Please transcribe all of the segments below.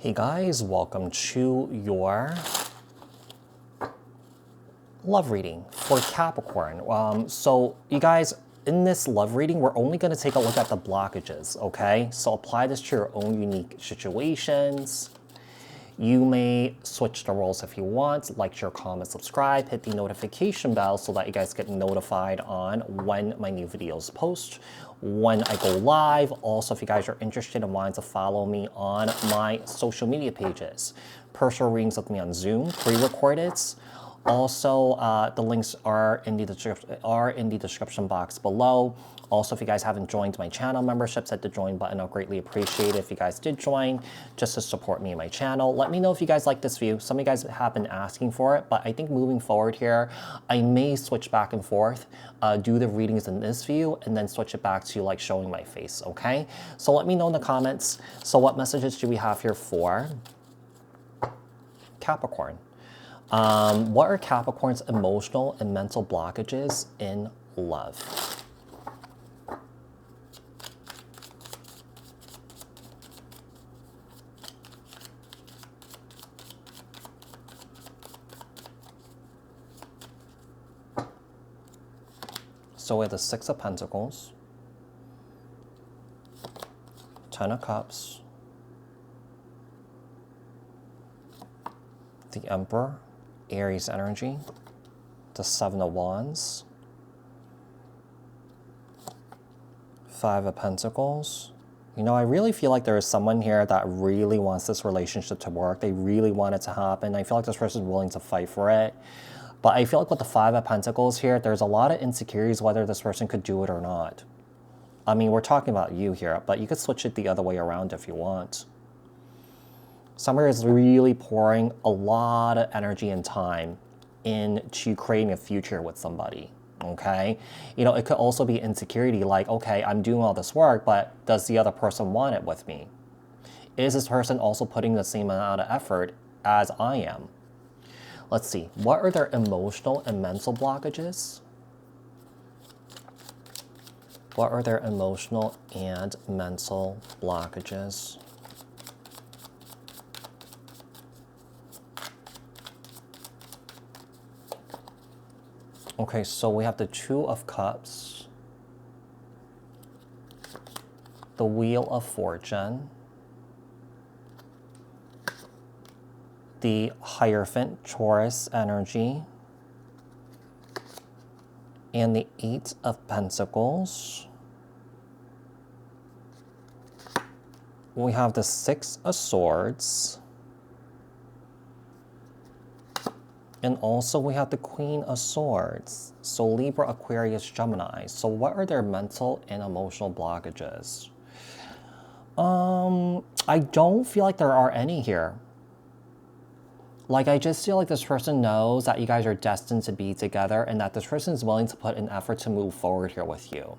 Hey guys, welcome to your love reading for Capricorn. So you guys, in this love reading, we're only going to take a look at the blockages, okay? So apply this to your own unique situations. You may switch the roles if you want, like, share, comment, subscribe, hit the notification bell so that you guys get notified on when my new videos post, when I go live. Also, if you guys are interested and wanting to follow me on my social media pages, personal readings with me on Zoom, pre-recorded. Also, the links are in the description box below. Also, if you guys haven't joined my channel memberships, hit the join button. I'll greatly appreciate it if you guys did join, just to support me and my channel. Let me know if you guys like this view. Some of you guys have been asking for it, but I think moving forward here, I may switch back and forth, do the readings in this view, and then switch it back to like showing my face, okay? So let me know in the comments. So what messages do we have here for Capricorn? What are Capricorn's emotional and mental blockages in love? So we have the Six of Pentacles, Ten of Cups, the Emperor, Aries energy, the Seven of Wands, Five of Pentacles. You know, I really feel like there is someone here that really wants this relationship to work. They really want it to happen. I feel like this person is willing to fight for it. But I feel like with the Five of Pentacles here, there's a lot of insecurities whether this person could do it or not. I mean, we're talking about you here, but you could switch it the other way around if you want. Someone is really pouring a lot of energy and time into creating a future with somebody, okay? You know, it could also be insecurity, like, okay, I'm doing all this work, but does the other person want it with me? Is this person also putting the same amount of effort as I am? Let's see, what are their emotional and mental blockages? What are their emotional and mental blockages? Okay, so we have the Two of Cups, the Wheel of Fortune, the Hierophant, Taurus energy, and the Eight of Pentacles. We have the Six of Swords, and also we have the Queen of Swords. So Libra, Aquarius, Gemini. So what are their mental and emotional blockages? I don't feel like there are any here. Like, I just feel like this person knows that you guys are destined to be together and that this person is willing to put an effort to move forward here with you.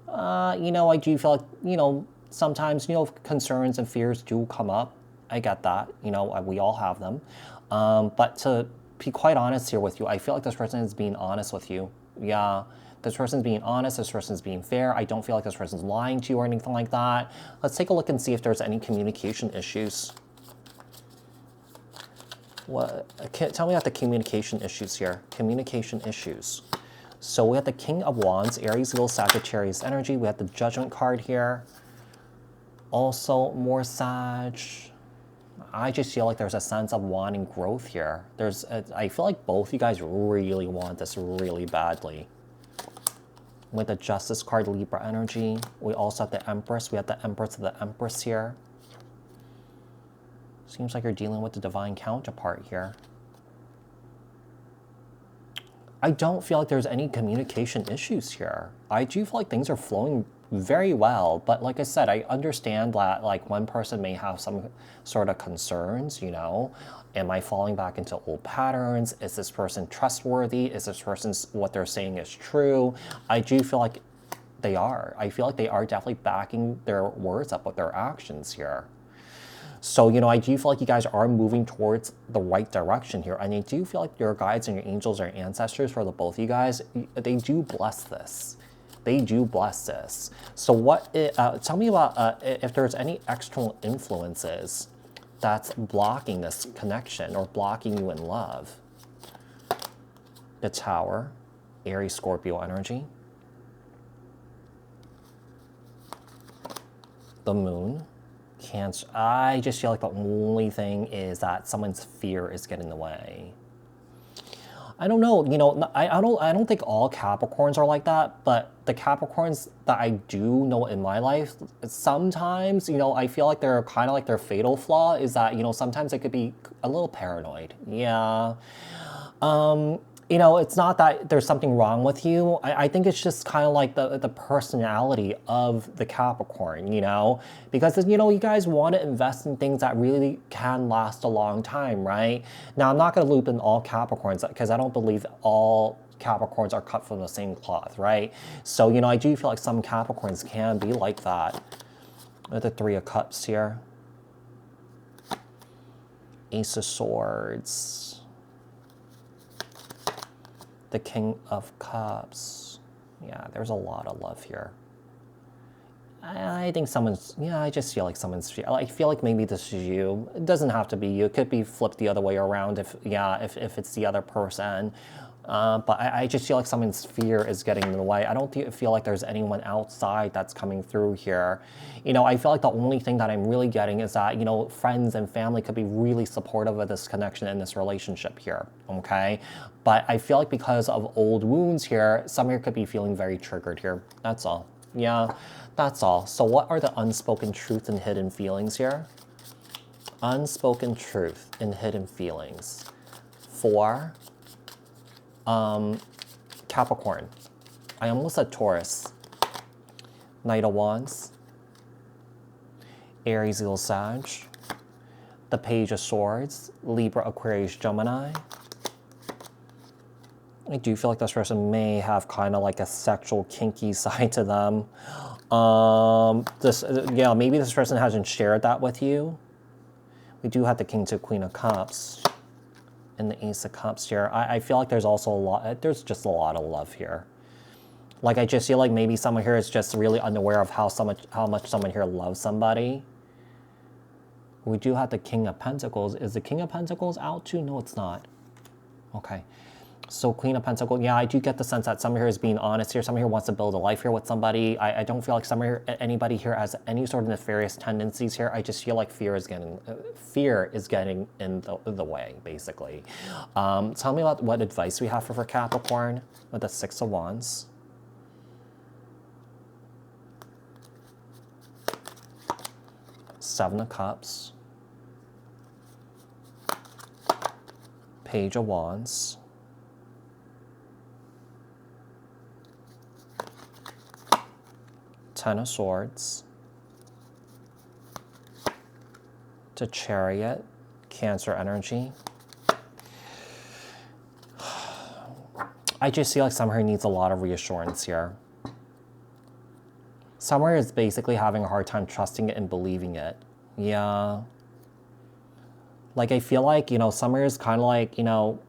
You know, I do feel like, you know, sometimes, you know, concerns and fears do come up. I get that. You know, we all have them. But to be quite honest here with you, I feel like this person is being honest with you. Yeah, this person's being honest. This person's being fair. I don't feel like this person's lying to you or anything like that. Let's take a look and see if there's any communication issues. Tell me about the communication issues here. Communication issues. So we have the King of Wands, Aries, Leo, Sagittarius energy. We have the Judgment card here. Also, more Sag. I just feel like there's a sense of wanting growth here. I feel like both you guys really want this really badly. With the Justice card, Libra energy. We also have the Empress. We have the Empress of the Empress here. Seems like you're dealing with the divine counterpart here. I don't feel like there's any communication issues here. I do feel like things are flowing very well, but like I said, I understand that like one person may have some sort of concerns, you know. Am I falling back into old patterns? Is this person trustworthy? Is this person's what they're saying is true? I do feel like they are. I feel like they are definitely backing their words up with their actions here. So, you know, I do feel like you guys are moving towards the right direction here. And I do feel like your guides and your angels or ancestors for the both of you guys, they do bless this. They do bless this. So tell me about if there's any external influences that's blocking this connection or blocking you in love? The Tower, Aries, Scorpio energy. The Moon, Cancer. I just feel like the only thing is that someone's fear is getting in the way. I don't know, you know, I don't think all Capricorns are like that, but the Capricorns that I do know in my life, sometimes, you know, I feel like they're kind of like their fatal flaw is that, you know, sometimes they could be a little paranoid. Yeah. You know, it's not that there's something wrong with you. I think it's just kind of like the personality of the Capricorn, you know? Because, you know, you guys want to invest in things that really can last a long time, right? Now, I'm not going to loop in all Capricorns because I don't believe all Capricorns are cut from the same cloth, right? So, you know, I do feel like some Capricorns can be like that. The Three of Cups here. Ace of Swords. The King of Cups. Yeah, there's a lot of love here. I think someone's, yeah, I just feel like someone's, I feel like maybe this is you. It doesn't have to be you. It could be flipped the other way around if, yeah, if it's the other person. But I just feel like someone's fear is getting in the way. I don't feel like there's anyone outside that's coming through here. You know, I feel like the only thing that I'm really getting is that, you know, friends and family could be really supportive of this connection and this relationship here, okay? But I feel like because of old wounds here, some here could be feeling very triggered here. That's all. Yeah, that's all. So what are the unspoken truth and hidden feelings here? Unspoken truth and hidden feelings for Capricorn. I almost said Taurus. Knight of Wands. Aries, Leo, Sag. The Page of Swords. Libra, Aquarius, Gemini. I do feel like this person may have kind of like a sexual kinky side to them. Yeah, maybe this person hasn't shared that with you. We do have the King to Queen of Cups. And the Ace of Cups here. I feel like there's also a lot, there's just a lot of love here. Like I just feel like maybe someone here is just really unaware of how much someone here loves somebody. We do have the King of Pentacles. Is the King of Pentacles out too? No, it's not. Okay. So Queen of Pentacles, yeah, I do get the sense that someone here is being honest here. Someone here wants to build a life here with somebody. I don't feel like anybody here has any sort of nefarious tendencies here. I just feel like fear is getting in the way, basically. Tell me about what advice we have for Capricorn with the Six of Wands. Seven of Cups. Page of Wands. Ten of Swords. To Chariot, Cancer energy. I just feel like someone here needs a lot of reassurance here. Someone is basically having a hard time trusting it and believing it. Yeah. Like I feel like, you know, someone is kind of like, you know,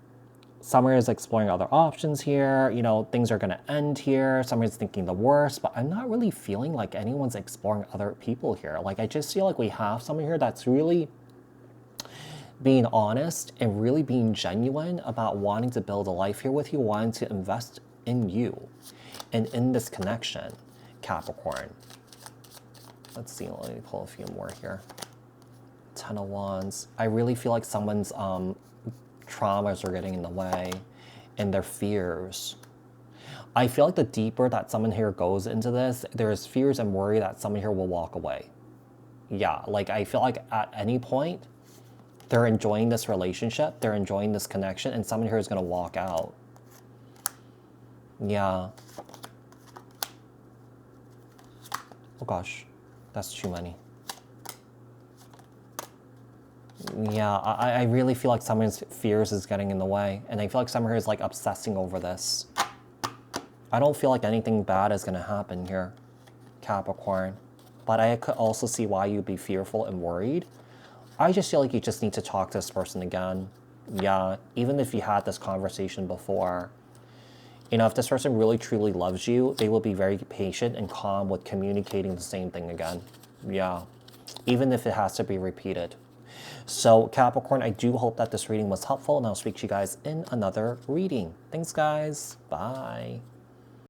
Summer is exploring other options here. You know, things are going to end here. Summer is thinking the worst, but I'm not really feeling like anyone's exploring other people here. Like, I just feel like we have someone here that's really being honest and really being genuine about wanting to build a life here with you, wanting to invest in you and in this connection, Capricorn. Let's see, let me pull a few more here. Ten of Wands. I really feel like someone's traumas are getting in the way and their fears. I feel like the deeper that someone here goes into this, there's fears and worry that someone here will walk away. Yeah, like I feel like at any point, they're enjoying this relationship, they're enjoying this connection, and someone here is going to walk out. Yeah. Oh gosh, that's too many. Yeah, I really feel like someone's fears is getting in the way, and I feel like someone here is like obsessing over this. I don't feel like anything bad is going to happen here, Capricorn, but I could also see why you'd be fearful and worried. I just feel like you just need to talk to this person again. Yeah, even if you had this conversation before. You know, if this person really truly loves you, they will be very patient and calm with communicating the same thing again. Yeah, even if it has to be repeated. So Capricorn, I do hope that this reading was helpful, and I'll speak to you guys in another reading. Thanks, guys. Bye.